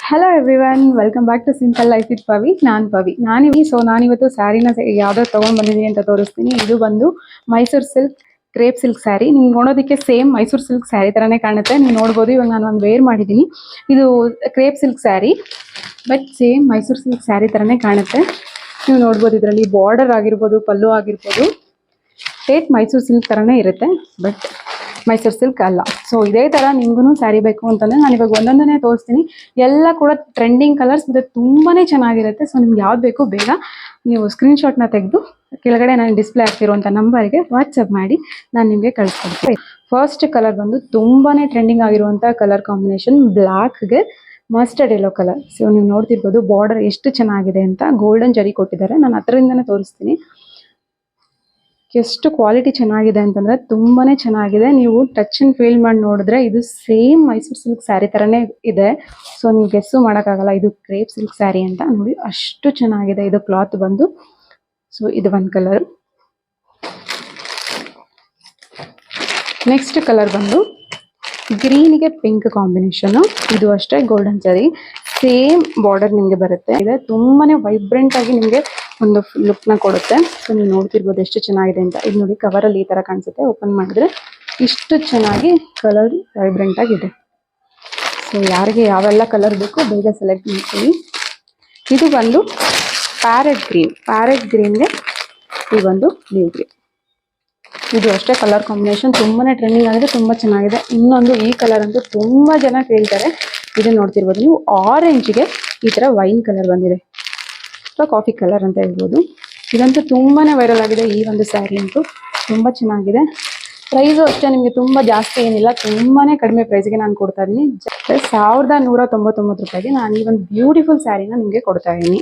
Hello everyone, welcome back to simple life with Pavi. ನಾನಿವತ್ತು ಸ್ಯಾರಿನ ಯಾವ್ದು ತೊಗೊಂಡು ಬಂದಿದ್ದೀನಿ ಅಂತ ತೋರಿಸ್ತೀನಿ. ಇದು ಬಂದು Mysore silk crepe silk sari. ನಿಮ್ಗೆ ನೋಡೋದಕ್ಕೆ ಸೇಮ್ ಮೈಸೂರು ಸಿಲ್ಕ್ ಸ್ಯಾರಿ ಥರನೇ ಕಾಣುತ್ತೆ. ನೀವು ನೋಡ್ಬೋದು, ಇವಾಗ ನಾನು ಒಂದು ವೇರ್ ಮಾಡಿದ್ದೀನಿ. ಇದು crepe silk sari, but same Mysuru silk sari ಥರನೇ ಕಾಣುತ್ತೆ. ನೀವು ನೋಡ್ಬೋದು, ಇದರಲ್ಲಿ ಬಾರ್ಡರ್ ಆಗಿರ್ಬೋದು, ಪಲ್ಲು ಆಗಿರ್ಬೋದು, ಸ್ಟೇಟ್ ಮೈಸೂರು ಸಿಲ್ಕ್ ಥರನೇ ಇರುತ್ತೆ, ಬಟ್ ಮೈಸೂರು ಸಿಲ್ಕ್ ಅಲ್ಲ. ಸೊ ಇದೇ ಥರ ನಿಮಗೂ ಸ್ಯಾರಿ ಬೇಕು ಅಂತಂದರೆ ನಾನು ಇವಾಗ ಒಂದೊಂದನ್ನೇ ತೋರಿಸ್ತೀನಿ. ಎಲ್ಲ ಕೂಡ ಟ್ರೆಂಡಿಂಗ್ ಕಲರ್ಸ್ ಮತ್ತು ತುಂಬಾ ಚೆನ್ನಾಗಿರುತ್ತೆ. ಸೊ ನಿಮ್ಗೆ ಯಾವ್ದು ಬೇಕು ಬೇಗ ನೀವು ಸ್ಕ್ರೀನ್ಶಾಟ್ನ ತೆಗೆದು ಕೆಳಗಡೆ ನಾನು ಡಿಸ್ಪ್ಲೇ ಆಗ್ತಿರುವಂಥ ನಂಬರ್ಗೆ ವಾಟ್ಸಪ್ ಮಾಡಿ ನಾನು ನಿಮಗೆ ಕಳಿಸ್ಕೊಡ್ತೀನಿ. ಫಸ್ಟ್ ಕಲರ್ ಬಂದು ತುಂಬಾ ಟ್ರೆಂಡಿಂಗ್ ಆಗಿರುವಂಥ ಕಲರ್ ಕಾಂಬಿನೇಷನ್, ಬ್ಲ್ಯಾಕ್ಗೆ ಮಸ್ಟರ್ಡ್ ಯೆಲ್ಲೋ ಕಲರ್. ಸೊ ನೀವು ನೋಡ್ತಿರ್ಬೋದು ಬಾರ್ಡರ್ ಎಷ್ಟು ಚೆನ್ನಾಗಿದೆ ಅಂತ, ಗೋಲ್ಡನ್ ಜರಿ ಕೊಟ್ಟಿದ್ದಾರೆ. ನಾನು ಹತ್ರದಿಂದನೇ ತೋರಿಸ್ತೀನಿ. ಎಷ್ಟು ಕ್ವಾಲಿಟಿ ಚೆನ್ನಾಗಿದೆ ಅಂತಂದರೆ ತುಂಬಾ ಚೆನ್ನಾಗಿದೆ. ನೀವು ಟಚ್ ಆ್ಯಂಡ್ ಫೀಲ್ ಮಾಡಿ ನೋಡಿದ್ರೆ ಇದು ಸೇಮ್ ಮೈಸೂರು ಸಿಲ್ಕ್ ಸ್ಯಾರಿ ಥರನೇ ಇದೆ. ಸೊ ನೀವು ಗೆಸ್ಸು ಮಾಡೋಕ್ಕಾಗಲ್ಲ ಇದು ಕ್ರೇಪ್ ಸಿಲ್ಕ್ ಸ್ಯಾರಿ ಅಂತ. ನೋಡಿ ಅಷ್ಟು ಚೆನ್ನಾಗಿದೆ ಇದು ಕ್ಲಾತ್ ಬಂದು. ಸೊ ಇದು ಒಂದು ಕಲರ್. ನೆಕ್ಸ್ಟ್ ಕಲರ್ ಬಂದು ಗ್ರೀನ್ಗೆ ಪಿಂಕ್ ಕಾಂಬಿನೇಷನು. ಇದು ಅಷ್ಟೇ ಗೋಲ್ಡನ್ ಜರಿ, ಸೇಮ್ ಬಾರ್ಡರ್ ನಿಮಗೆ ಬರುತ್ತೆ. ಇದೆ ತುಂಬಾ ವೈಬ್ರೆಂಟ್ ಆಗಿ ನಿಮಗೆ ಒಂದು ಲುಕ್ನ ಕೊಡುತ್ತೆ. ಸೊ ನೀವು ನೋಡ್ತಿರ್ಬೋದು ಎಷ್ಟು ಚೆನ್ನಾಗಿದೆ ಅಂತ. ಇದು ನೋಡಿ ಕವರಲ್ಲಿ ಈ ಥರ ಕಾಣಿಸುತ್ತೆ, ಓಪನ್ ಮಾಡಿದ್ರೆ ಇಷ್ಟು ಚೆನ್ನಾಗಿ ಕಲರ್ ವೈಬ್ರೆಂಟ್ ಆಗಿದೆ. ಸೊ ಯಾರಿಗೆ ಯಾವೆಲ್ಲ ಕಲರ್ ಬೇಕು ಬೇಗ ಸೆಲೆಕ್ಟ್ ಮಾಡ್ತೀವಿ. ಇದು ಬಂದು ಪ್ಯಾರೆಟ್ ಗ್ರೀನ್ಗೆ ಈ ಒಂದು ಲೀವ್ ಗ್ರೀನ್. ಇದು ಅಷ್ಟೇ ಕಲರ್ ಕಾಂಬಿನೇಷನ್ ತುಂಬಾ ಟ್ರೆಂಡಿಂಗ್ ಆಗಿದೆ, ತುಂಬ ಚೆನ್ನಾಗಿದೆ. ಇನ್ನೊಂದು ಈ ಕಲರ್ ಅಂತೂ ತುಂಬ ಜನ ಕೇಳ್ತಾರೆ. ಇದನ್ನು ನೋಡ್ತಿರ್ಬೋದು ನೀವು, ಆರೆಂಜ್ಗೆ ಈ ಥರ ವೈನ್ ಕಲರ್ ಬಂದಿದೆ, ಅಥವಾ ಕಾಫಿ ಕಲರ್ ಅಂತ ಹೇಳ್ಬೋದು. ಇದಂತೂ ತುಂಬಾ ವೈರಲ್ ಆಗಿದೆ. ಈ ಒಂದು ಸ್ಯಾರಿ ಅಂತೂ ತುಂಬ ಚೆನ್ನಾಗಿದೆ. ಪ್ರೈಸು ಅಷ್ಟೇ ನಿಮಗೆ ತುಂಬ ಜಾಸ್ತಿ ಏನಿಲ್ಲ, ತುಂಬಾ ಕಡಿಮೆ ಪ್ರೈಸ್ಗೆ ನಾನು ಕೊಡ್ತಾ ಇದ್ದೀನಿ. 1199 ರೂಪಾಯಿಗೆ ನಾನು ಈ ಒಂದು ಬ್ಯೂಟಿಫುಲ್ ಸ್ಯಾರಿನ ನಿಮಗೆ ಕೊಡ್ತಾ ಇದ್ದೀನಿ.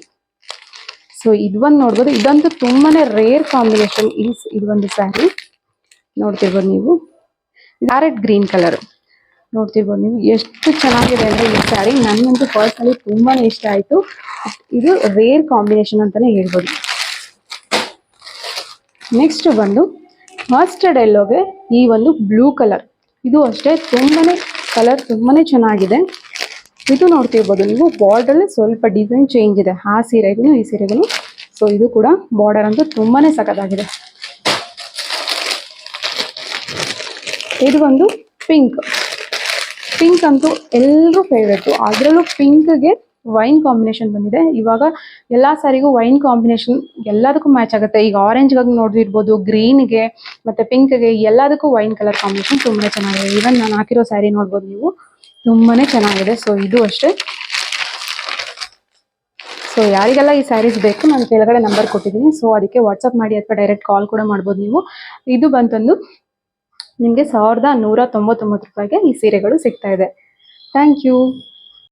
ಸೊ ಇದು ಒಂದು ನೋಡ್ಬೋದು, ಇದಂತೂ ತುಂಬಾ ರೇರ್ ಕಾಂಬಿನೇಷನ್. ಇದು ಒಂದು ಸ್ಯಾರಿ ನೋಡ್ತಿರ್ಬೋದು ನೀವು, ಪ್ಯಾರೆಟ್ ಗ್ರೀನ್ ಕಲರ್ ನೋಡ್ತಿರ್ಬೋದು ನೀವು, ಎಷ್ಟು ಚೆನ್ನಾಗಿದೆ ಅಂದರೆ ಈ ಸ್ಯಾರಿ ನನಗಂತೂ ಪರ್ಸ್ನಲಿ ತುಂಬಾ ಇಷ್ಟ ಆಯಿತು. ಇದು ರೇರ್ ಕಾಂಬಿನೇಷನ್ ಅಂತಲೇ ಹೇಳ್ಬೋದು. ನೆಕ್ಸ್ಟ್ ಬಂದು ಮಸ್ಟರ್ಡ್ ಯೆಲ್ಲೋಗೆ ಈ ಒಂದು ಬ್ಲೂ ಕಲರ್. ಇದು ಅಷ್ಟೇ ಕಲರ್ ತುಂಬಾ ಚೆನ್ನಾಗಿದೆ. ಇದು ನೋಡ್ತಿರ್ಬೋದು ನೀವು, ಬಾರ್ಡರಲ್ಲಿ ಸ್ವಲ್ಪ ಡಿಸೈನ್ ಚೇಂಜ್ ಇದೆ ಆ ಸೀರೆಗೂ ಈ ಸೀರೆಗೂ. ಸೊ ಇದು ಕೂಡ ಬಾರ್ಡರ್ ಅಂತೂ ತುಂಬಾ ಸಖತ್ತಾಗಿದೆ. ಇದು ಒಂದು ಪಿಂಕ್ ಅಂತೂ ಎಲ್ಲರೂ ಫೇವ್ರೇಟು. ಅದರಲ್ಲೂ ಪಿಂಕ್ಗೆ ವೈನ್ ಕಾಂಬಿನೇಷನ್ ಬಂದಿದೆ. ಇವಾಗ ಎಲ್ಲ ಸ್ಯಾರಿಗೂ ವೈನ್ ಕಾಂಬಿನೇಷನ್ ಎಲ್ಲದಕ್ಕೂ ಮ್ಯಾಚ್ ಆಗುತ್ತೆ. ಈಗ ಆರೆಂಜ್ಗಾಗಿ ನೋಡಿರ್ಬೋದು, ಗ್ರೀನ್ಗೆ ಮತ್ತು ಪಿಂಕ್ಗೆ ಎಲ್ಲದಕ್ಕೂ ವೈನ್ ಕಲರ್ ಕಾಂಬಿನೇಷನ್ ತುಂಬ ಚೆನ್ನಾಗಿದೆ. ಈವನ್ ನಾನು ಹಾಕಿರೋ ಸ್ಯಾರಿ ನೋಡ್ಬೋದು ನೀವು, ತುಂಬಾ ಚೆನ್ನಾಗಿದೆ. ಸೊ ಇದು ಅಷ್ಟೇ. ಸೊ ಯಾರಿಗೆಲ್ಲ ಈ ಸ್ಯಾರೀಸ್ ಬೇಕು ನಾನು ಕೆಳಗಡೆ ನಂಬರ್ ಕೊಟ್ಟಿದ್ದೀನಿ. ಸೊ ಅದಕ್ಕೆ ವಾಟ್ಸಪ್ ಮಾಡಿ ಅಥವಾ ಡೈರೆಕ್ಟ್ ಕಾಲ್ ಕೂಡ ಮಾಡ್ಬೋದು ನೀವು. ಇದು ಬಂತಂದು ನಿಮಗೆ 1199 ರೂಪಾಯಿಗೆ ಈ ಸೀರೆಗಳು ಸಿಗ್ತಾ ಇದೆ. Thank you.